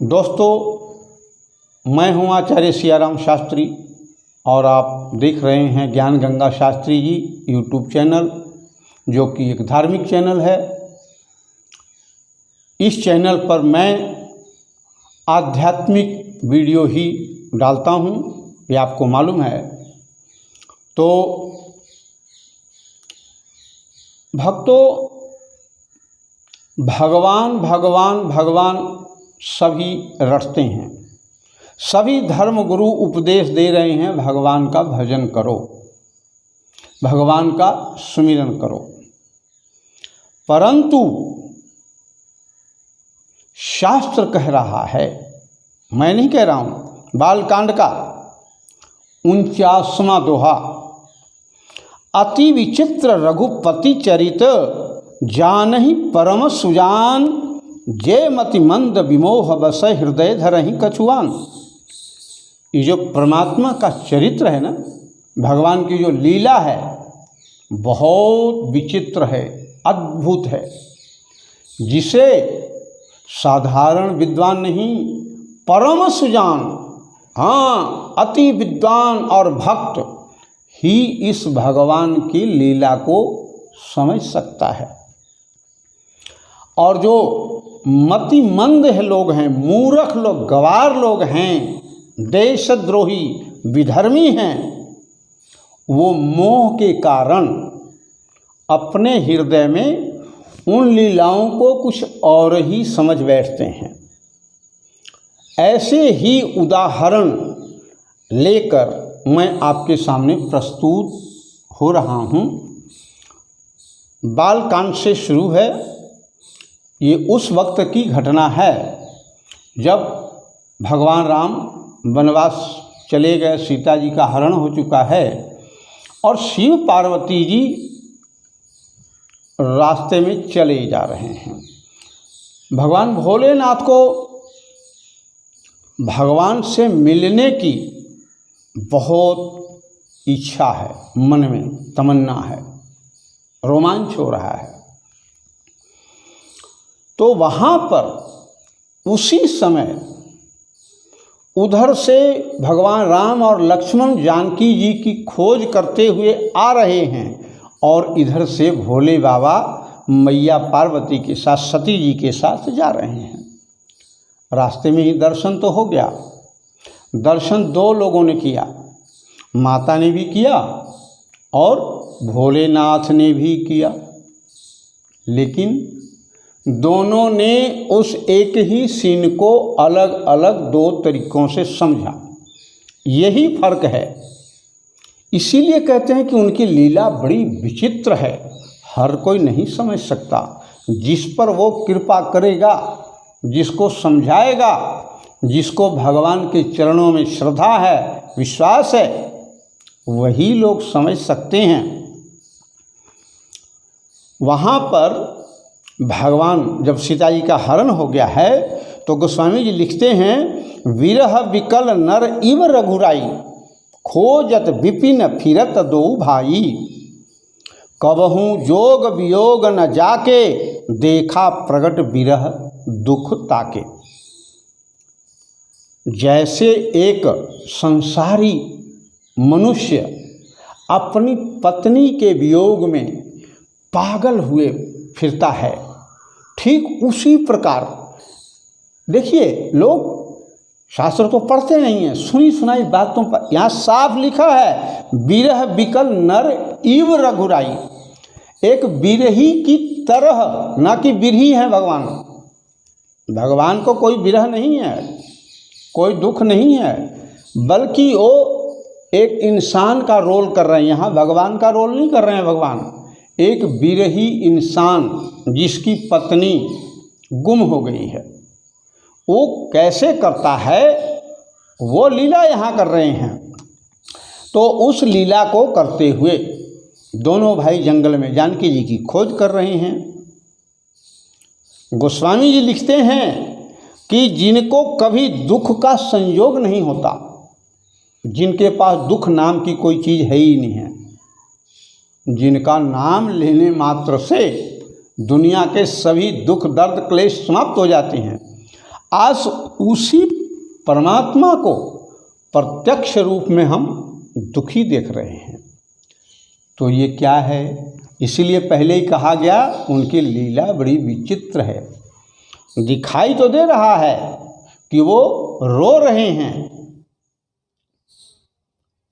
दोस्तों, मैं हूं आचार्य सियाराम शास्त्री और आप देख रहे हैं ज्ञान गंगा शास्त्री जी यूट्यूब चैनल, जो कि एक धार्मिक चैनल है। इस चैनल पर मैं आध्यात्मिक वीडियो ही डालता हूं, ये आपको मालूम है। तो भक्तों, भगवान भगवान भगवान सभी रटते हैं। सभी धर्म गुरु उपदेश दे रहे हैं, भगवान का भजन करो, भगवान का सुमिरन करो। परंतु शास्त्र कह रहा है, मैं नहीं कह रहा हूं, बालकांड का 49वां दोहा, अति विचित्र रघुपति चरित जानहि परम सुजान, जय मति मंद विमोह बस हृदय धरहि कछुआन। ये जो परमात्मा का चरित्र है ना, भगवान की जो लीला है, बहुत विचित्र है, अद्भुत है, जिसे साधारण विद्वान नहीं, परम सुजान, हाँ, अति विद्वान और भक्त ही इस भगवान की लीला को समझ सकता है। और जो मतिमंद है लोग हैं, मूर्ख लोग, गवार लोग हैं, देशद्रोही विधर्मी हैं, वो मोह के कारण अपने हृदय में उन लीलाओं को कुछ और ही समझ बैठते हैं। ऐसे ही उदाहरण लेकर मैं आपके सामने प्रस्तुत हो रहा हूँ। बालकांड से शुरू है। ये उस वक्त की घटना है जब भगवान राम वनवास चले गए, सीता जी का हरण हो चुका है और शिव पार्वती जी रास्ते में चले जा रहे हैं। भगवान भोलेनाथ को भगवान से मिलने की बहुत इच्छा है, मन में तमन्ना है, रोमांच हो रहा है। तो वहाँ पर उसी समय उधर से भगवान राम और लक्ष्मण जानकी जी की खोज करते हुए आ रहे हैं और इधर से भोले बाबा मैया पार्वती के साथ, सती जी के साथ जा रहे हैं। रास्ते में ही दर्शन तो हो गया। दर्शन दो लोगों ने किया, माता ने भी किया और भोलेनाथ ने भी किया, लेकिन दोनों ने उस एक ही सीन को अलग अलग दो तरीकों से समझा। यही फर्क है। इसीलिए कहते हैं कि उनकी लीला बड़ी विचित्र है, हर कोई नहीं समझ सकता। जिस पर वो कृपा करेगा, जिसको समझाएगा, जिसको भगवान के चरणों में श्रद्धा है, विश्वास है, वही लोग समझ सकते हैं। वहाँ पर भगवान जब सीता जी का हरण हो गया है तो गोस्वामी जी लिखते हैं, विरह विकल नर इव रघुराई, खोजत विपिन फिरत दो भाई, कबहू जोग वियोग न जाके, देखा प्रगट विरह दुख ताके। जैसे एक संसारी मनुष्य अपनी पत्नी के वियोग में पागल हुए फिरता है, ठीक उसी प्रकार देखिए, लोग शास्त्र तो पढ़ते नहीं हैं, सुनी सुनाई बातों पर यहाँ साफ लिखा है, विरह विकल नर इव रघुराई। एक विरही की तरह, ना कि विरही है भगवान। भगवान को कोई विरह नहीं है, कोई दुख नहीं है, बल्कि वो एक इंसान का रोल कर रहे हैं। यहाँ भगवान का रोल नहीं कर रहे हैं। भगवान एक विरही इंसान जिसकी पत्नी गुम हो गई है, वो कैसे करता है, वो लीला यहाँ कर रहे हैं। तो उस लीला को करते हुए दोनों भाई जंगल में जानकी जी की खोज कर रहे हैं। गोस्वामी जी लिखते हैं कि जिनको कभी दुख का संयोग नहीं होता, जिनके पास दुख नाम की कोई चीज़ है ही नहीं है, जिनका नाम लेने मात्र से दुनिया के सभी दुख दर्द क्लेश समाप्त हो जाते हैं, आज उसी परमात्मा को प्रत्यक्ष रूप में हम दुखी देख रहे हैं। तो ये क्या है? इसीलिए पहले ही कहा गया उनकी लीला बड़ी विचित्र है। दिखाई तो दे रहा है कि वो रो रहे हैं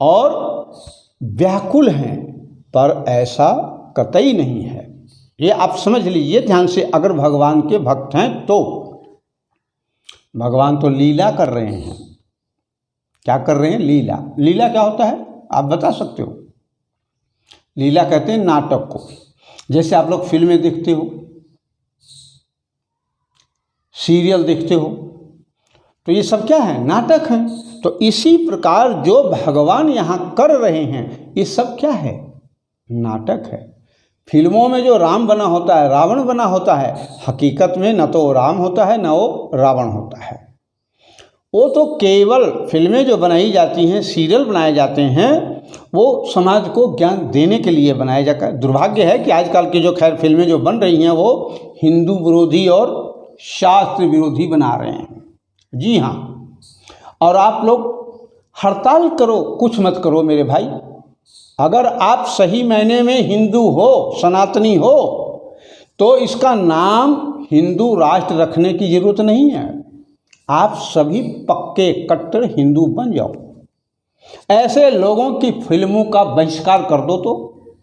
और व्याकुल हैं, पर ऐसा कतई नहीं है। ये आप समझ लीजिए ध्यान से, अगर भगवान के भक्त हैं तो। भगवान तो लीला कर रहे हैं। क्या कर रहे हैं? लीला। लीला क्या होता है आप बता सकते हो? लीला कहते हैं नाटक को। जैसे आप लोग फिल्में देखते हो, सीरियल देखते हो, तो ये सब क्या है? नाटक है। तो इसी प्रकार जो भगवान यहाँ कर रहे हैं ये सब क्या है? नाटक है। फिल्मों में जो राम बना होता है, रावण बना होता है, हकीकत में न तो राम होता है न वो रावण होता है। वो तो केवल फिल्में जो बनाई जाती हैं, सीरियल बनाए जाते हैं, वो समाज को ज्ञान देने के लिए बनाया जाता है। दुर्भाग्य है कि आजकल की जो खैर फिल्में जो बन रही हैं वो हिंदू विरोधी और शास्त्र विरोधी बना रहे हैं। जी हाँ, और आप लोग हड़ताल करो, कुछ मत करो मेरे भाई। अगर आप सही मायने में हिंदू हो, सनातनी हो, तो इसका नाम हिंदू राष्ट्र रखने की जरूरत नहीं है। आप सभी पक्के कट्टर हिंदू बन जाओ। ऐसे लोगों की फिल्मों का बहिष्कार कर दो तो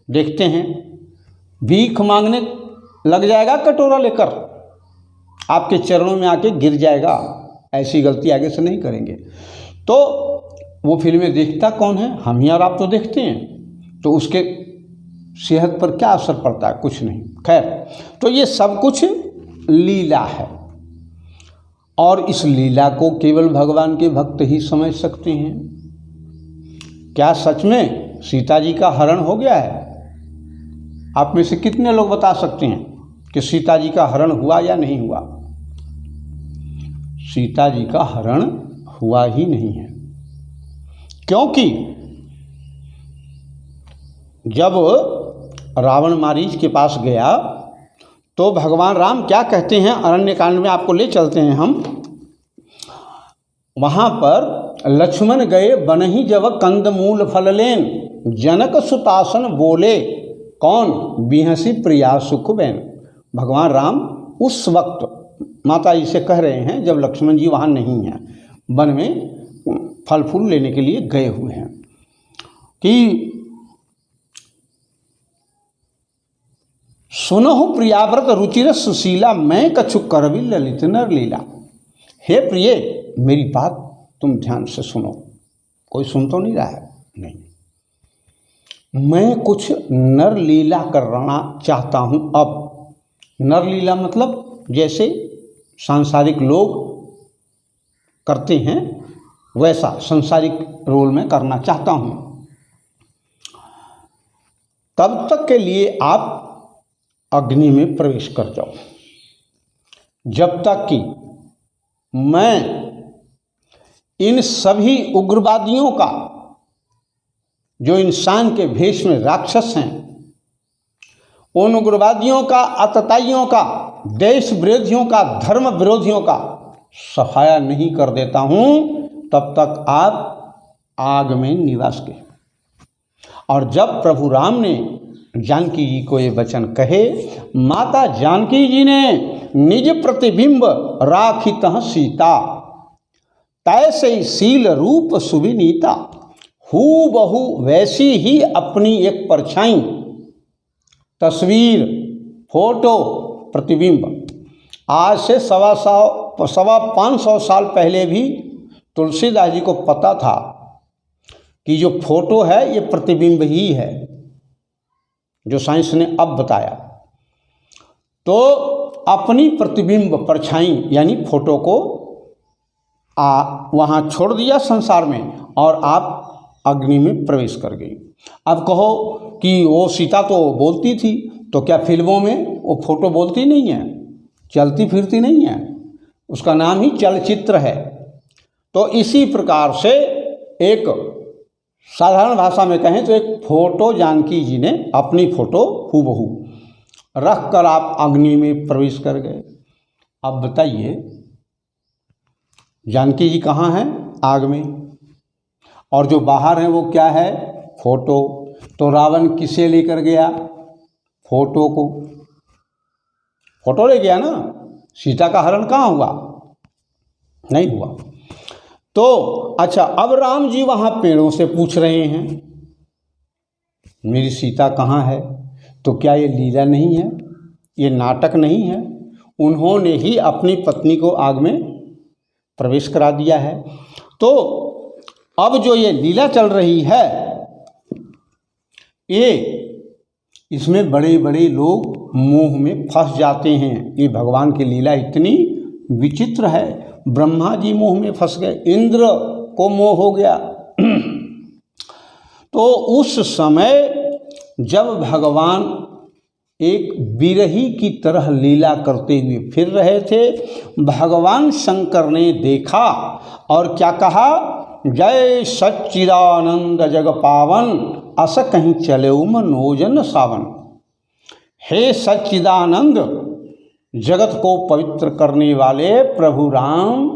देखते हैं, भीख मांगने लग जाएगा कटोरा लेकर, आपके चरणों में आके गिर जाएगा। ऐसी गलती आगे से नहीं करेंगे। तो वो फिल्में देखता कौन है? हम ही और आप तो देखते हैं। तो उसके सेहत पर क्या असर पड़ता है? कुछ नहीं। खैर, तो ये सब कुछ लीला है और इस लीला को केवल भगवान के भक्त ही समझ सकते हैं। क्या सच में सीता जी का हरण हो गया है? आप में से कितने लोग बता सकते हैं कि सीता जी का हरण हुआ या नहीं हुआ? सीता जी का हरण हुआ ही नहीं है, क्योंकि जब रावण मारीच के पास गया तो भगवान राम क्या कहते हैं? अरण्यकांड में आपको ले चलते हैं हम। वहाँ पर लक्ष्मण गए बनहि जब कंदमूल फल लेन, जनक सुतासन बोले कौन बिहसी प्रिया सुख बैन। भगवान राम उस वक्त माता जी से कह रहे हैं जब लक्ष्मण जी वहाँ नहीं हैं, वन में फल फूल लेने के लिए गए हुए हैं, कि सुनहु प्रियाव्रत रुचिर सुशीला, मैं कछु करबी ललित नर लीला। हे प्रिय, मेरी बात तुम ध्यान से सुनो। कोई सुन तो नहीं रहा है? नहीं। मैं कुछ नर लीला करना चाहता हूँ। अब नर लीला मतलब जैसे सांसारिक लोग करते हैं वैसा सांसारिक रोल में करना चाहता हूँ। तब तक के लिए आप अग्नि में प्रवेश कर जाओ, जब तक कि मैं इन सभी उग्रवादियों का, जो इंसान के भेष में राक्षस हैं, उन उग्रवादियों का, आतताइयों का, देश विरोधियों का, धर्म विरोधियों का सफाया नहीं कर देता हूं, तब तक आप आग में निवास के। और जब प्रभु राम ने जानकी जी को ये वचन कहे, माता जानकी जी ने निज प्रतिबिंब राखितः सीता, तैसे शील रूप सुविनीता। हूबहू वैसी ही अपनी एक परछाई, तस्वीर, फोटो, प्रतिबिंब। आज से 500 साल पहले भी तुलसीदास जी को पता था कि जो फोटो है ये प्रतिबिंब ही है, जो साइंस ने अब बताया। तो अपनी प्रतिबिंब परछाई यानी फोटो को वहाँ छोड़ दिया संसार में और आप अग्नि में प्रवेश कर गई। अब कहो कि वो सीता तो बोलती थी, तो क्या फिल्मों में वो फोटो बोलती नहीं है, चलती फिरती नहीं है? उसका नाम ही चलचित्र है। तो इसी प्रकार से एक साधारण भाषा में कहें तो एक फोटो जानकी जी ने अपनी फोटो हूबहू रख कर आप अग्नि में प्रवेश कर गए। अब बताइए जानकी जी कहाँ हैं? आग में। और जो बाहर हैं वो क्या है? फोटो। तो रावण किसे लेकर गया? फोटो को। फोटो ले गया ना। सीता का हरण कहाँ हुआ? नहीं हुआ। तो अच्छा, अब राम जी वहाँ पेड़ों से पूछ रहे हैं मेरी सीता कहाँ है? तो क्या ये लीला नहीं है? ये नाटक नहीं है? उन्होंने ही अपनी पत्नी को आग में प्रवेश करा दिया है। तो अब जो ये लीला चल रही है, ये इसमें बड़े बड़े लोग मोह में फंस जाते हैं। ये भगवान की लीला इतनी विचित्र है। ब्रह्मा जी मोह में फंस गए, इंद्र को मोह हो गया। तो उस समय जब भगवान एक बिरही की तरह लीला करते हुए फिर रहे थे, भगवान शंकर ने देखा और क्या कहा? जय सच्चिदानंद जग पावन, अस कहीं चले मनोजन सावन। हे सच्चिदानंद, जगत को पवित्र करने वाले प्रभु राम,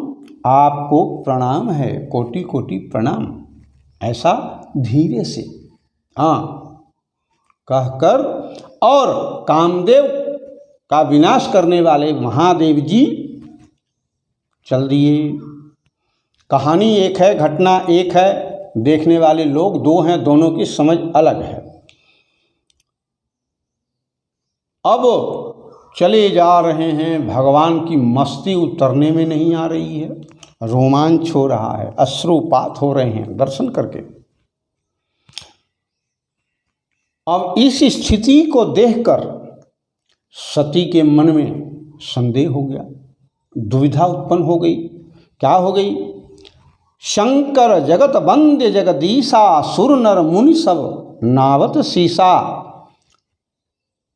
आपको प्रणाम है, कोटि कोटि प्रणाम। ऐसा धीरे से कहकर और कामदेव का विनाश करने वाले महादेव जी चल दिए। कहानी एक है, घटना एक है, देखने वाले लोग दो हैं, दोनों की समझ अलग है। अब चले जा रहे हैं, भगवान की मस्ती उतरने में नहीं आ रही है, रोमांच हो रहा है, अश्रुपात हो रहे हैं दर्शन करके। अब इस स्थिति को देखकर सती के मन में संदेह हो गया, दुविधा उत्पन्न हो गई। क्या हो गई? शंकर जगत वंद्य जगदीशा, सुर नर मुनि सब नावत सीसा।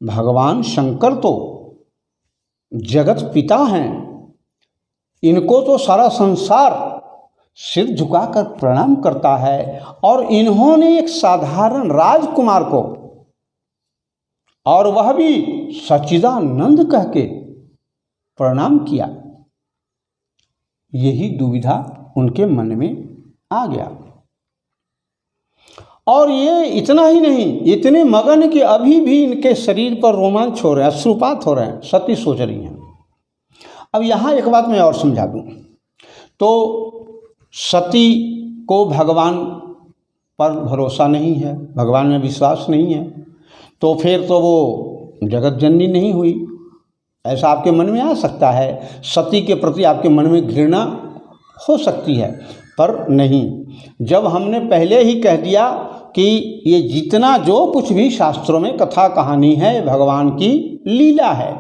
भगवान शंकर तो जगत पिता हैं, इनको तो सारा संसार सिर झुकाकर प्रणाम करता है, और इन्होंने एक साधारण राजकुमार को, और वह भी सच्चिदानंद कह के प्रणाम किया। यही दुविधा उनके मन में आ गया। और ये इतना ही नहीं, इतने मगन कि अभी भी इनके शरीर पर रोमांच हो रहे हैं, अश्रुपात हो रहे हैं। सती सोच रही हैं। अब यहाँ एक बात मैं और समझा दूँ। तो सती को भगवान पर भरोसा नहीं है, भगवान में विश्वास नहीं है, तो फिर तो वो जगत जननी नहीं हुई। ऐसा आपके मन में आ सकता है। सती के प्रति आपके मन में घृणा हो सकती है, पर नहीं। जब हमने पहले ही कह दिया कि ये जितना जो कुछ भी शास्त्रों में कथा कहानी है, भगवान की लीला है,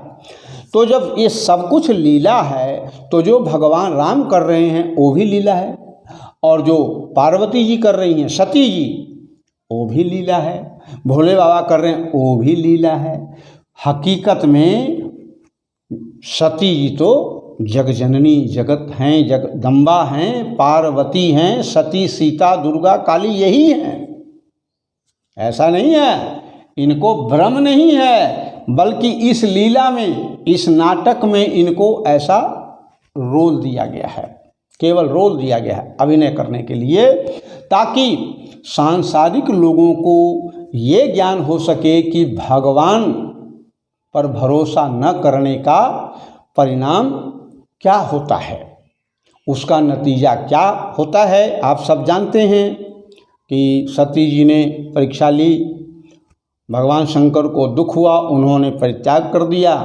तो जब ये सब कुछ लीला है, तो जो भगवान राम कर रहे हैं वो भी लीला है, और जो पार्वती जी कर रही हैं, सती जी, वो भी लीला है, भोले बाबा कर रहे हैं वो भी लीला है। हकीकत में सती जी तो जगजननी, जगत हैं, जगदम्बा हैं, पार्वती हैं, सती, सीता, दुर्गा, काली यही हैं। ऐसा नहीं है, इनको भ्रम नहीं है, बल्कि इस लीला में, इस नाटक में इनको ऐसा रोल दिया गया है, केवल रोल दिया गया है अभिनय करने के लिए, ताकि सांसारिक लोगों को ये ज्ञान हो सके कि भगवान पर भरोसा न करने का परिणाम क्या होता है, उसका नतीजा क्या होता है। आप सब जानते हैं कि सती जी ने परीक्षा ली, भगवान शंकर को दुख हुआ, उन्होंने परित्याग कर दिया।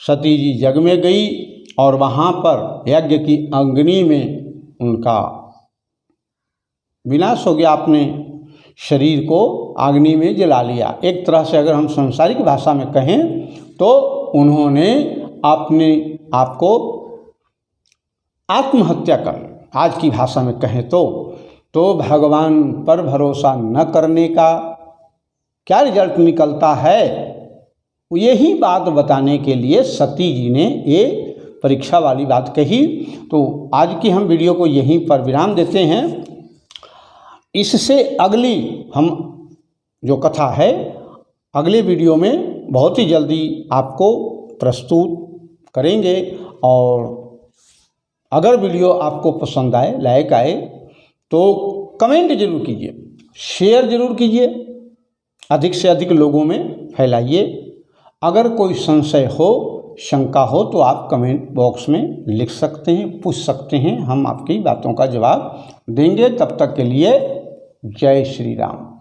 सती जी जग में गई और वहाँ पर यज्ञ की अग्नि में उनका विनाश हो गया, अपने शरीर को अग्नि में जला लिया। एक तरह से अगर हम संसारिक भाषा में कहें तो उन्होंने अपने आप को आत्महत्या कर, आज की भाषा में कहें तो भगवान पर भरोसा न करने का क्या रिजल्ट निकलता है, यही बात बताने के लिए सती जी ने ये परीक्षा वाली बात कही। तो आज की हम वीडियो को यहीं पर विराम देते हैं। इससे अगली हम जो कथा है अगले वीडियो में बहुत ही जल्दी आपको प्रस्तुत करेंगे, और अगर वीडियो आपको पसंद आए, लाइक आए, तो कमेंट जरूर कीजिए, शेयर जरूर कीजिए, अधिक से अधिक लोगों में फैलाइए। अगर कोई संशय हो, शंका हो तो आप कमेंट बॉक्स में लिख सकते हैं, पूछ सकते हैं, हम आपकी बातों का जवाब देंगे। तब तक के लिए जय श्री राम।